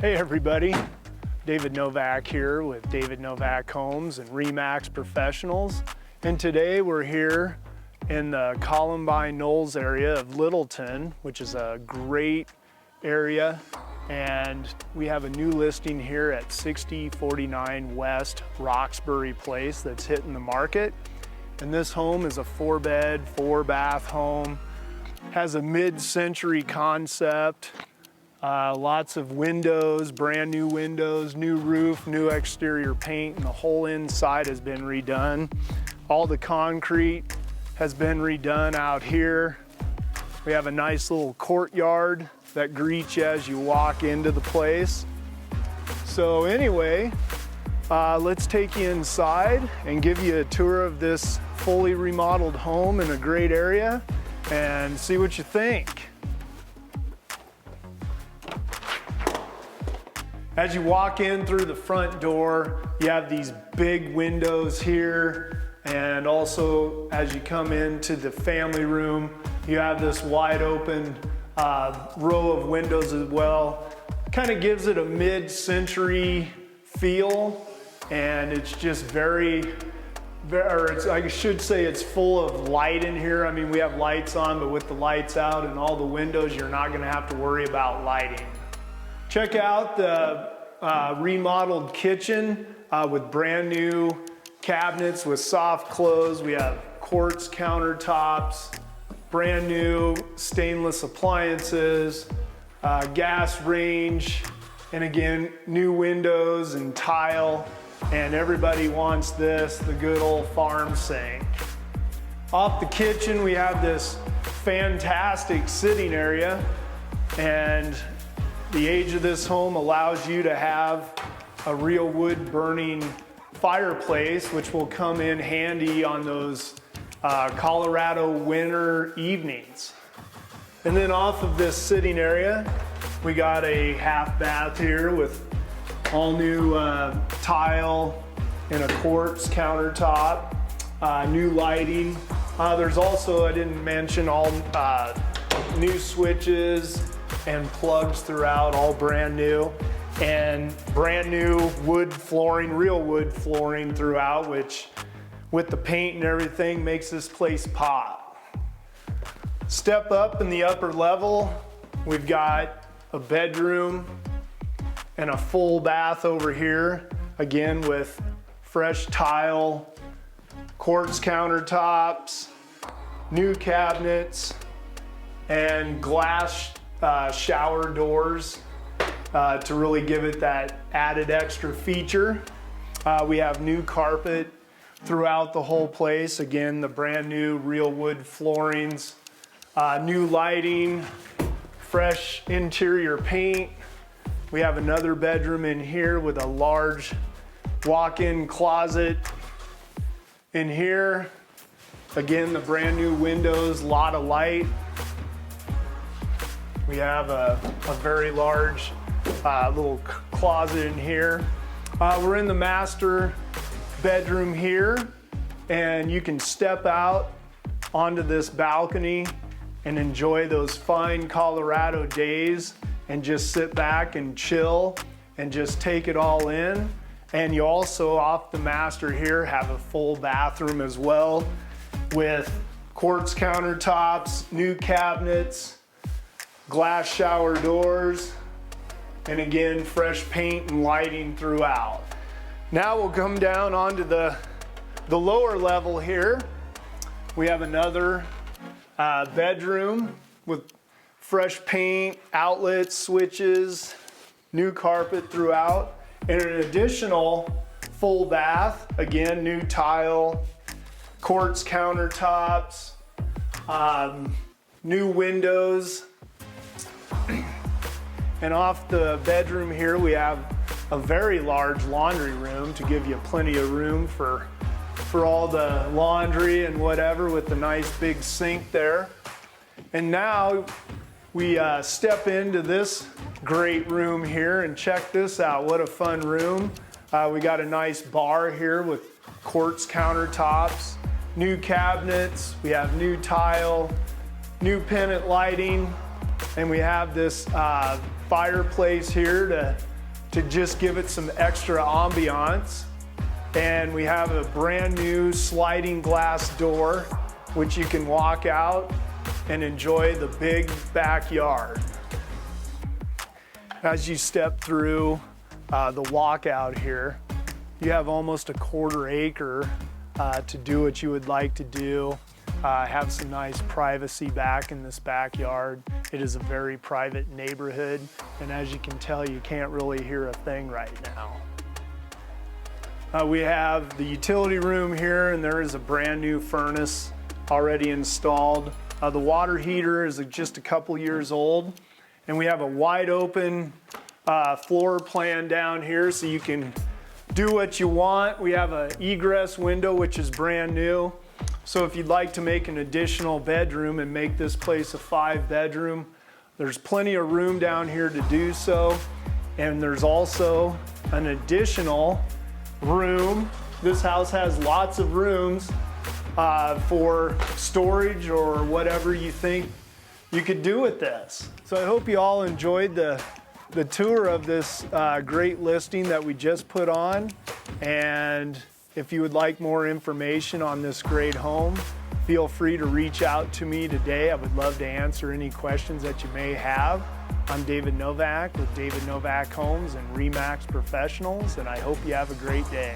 Hey everybody, David Novak here with David Novak Homes and Remax Professionals. And today we're here in the Columbine Knolls area of Littleton, which is a great area. And we have a new listing here at 6049 West Roxbury Place that's hitting the market. And this home is a 4-bed, 4-bath home. Has a mid-century concept. Lots of windows, brand new windows, new roof, new exterior paint, and the whole inside has been redone. All the concrete has been redone out here. We have a nice little courtyard that greets you as you walk into the place. So anyway, let's take you inside and give you a tour of this fully remodeled home in a great area and see what you think. As you walk in through the front door, you have these big windows here, and also as you come into the family room, you have this wide open row of windows as well. Kind of gives it a mid-century feel, and it's just I should say it's full of light in here. I mean, we have lights on, but with the lights out and all the windows, you're not gonna have to worry about lighting. Check out the remodeled kitchen with brand new cabinets with soft close. We have quartz countertops, brand new stainless appliances, gas range, and again, new windows and tile. And everybody wants this, the good old farm sink. Off the kitchen, we have this fantastic sitting area, and the age of this home allows you to have a real wood burning fireplace, which will come in handy on those Colorado winter evenings. And then off of this sitting area, we got a half bath here with all new tile and a quartz countertop, new lighting. There's also, I didn't mention, all new switches and plugs throughout, all brand new, and brand new wood flooring, real wood flooring throughout, which with the paint and everything makes this place pop. Step up in the upper level, we've got a bedroom and a full bath over here, again with fresh tile, quartz countertops, new cabinets, and glass shower doors to really give it that added extra feature. We have new carpet throughout the whole place. Again, the brand new real wood floorings, new lighting, fresh interior paint. We have another bedroom in here with a large walk-in closet in here. Again, the brand new windows, a lot of light. We have a very large little closet in here. We're in the master bedroom here, and you can step out onto this balcony and enjoy those fine Colorado days and just sit back and chill and just take it all in. And you also, off the master here, have a full bathroom as well with quartz countertops, new cabinets, glass shower doors, and again, fresh paint and lighting throughout. Now we'll come down onto the lower level here. We have another bedroom with fresh paint, outlets, switches, new carpet throughout, and an additional full bath. Again, new tile, quartz countertops, new windows. And off the bedroom here, we have a very large laundry room to give you plenty of room for all the laundry and whatever, with the nice big sink there. And now we step into this great room here, and check this out. What a fun room. We got a nice bar here with quartz countertops, new cabinets, we have new tile, new pennant lighting, and we have this fireplace here to to just give it some extra ambiance. And we have a brand new sliding glass door, which you can walk out and enjoy the big backyard. As you step through the walkout here, you have almost a 1/4 acre to do what you would like to do. Have some nice privacy back in this backyard. It is a very private neighborhood, and as you can tell, you can't really hear a thing right now. We have the utility room here, and there is a brand new furnace already installed. The water heater is just a couple years old, and we have a wide open floor plan down here so you can do what you want. We have an egress window, which is brand new. So if you'd like to make an additional bedroom and make this place a 5-bedroom, there's plenty of room down here to do so. And there's also an additional room. This house has lots of rooms for storage or whatever you think you could do with this. So I hope you all enjoyed the tour of this great listing that we just put on. And if you would like more information on this great home, feel free to reach out to me today. I would love to answer any questions that you may have. I'm David Novak with David Novak Homes and RE/MAX Professionals, and I hope you have a great day.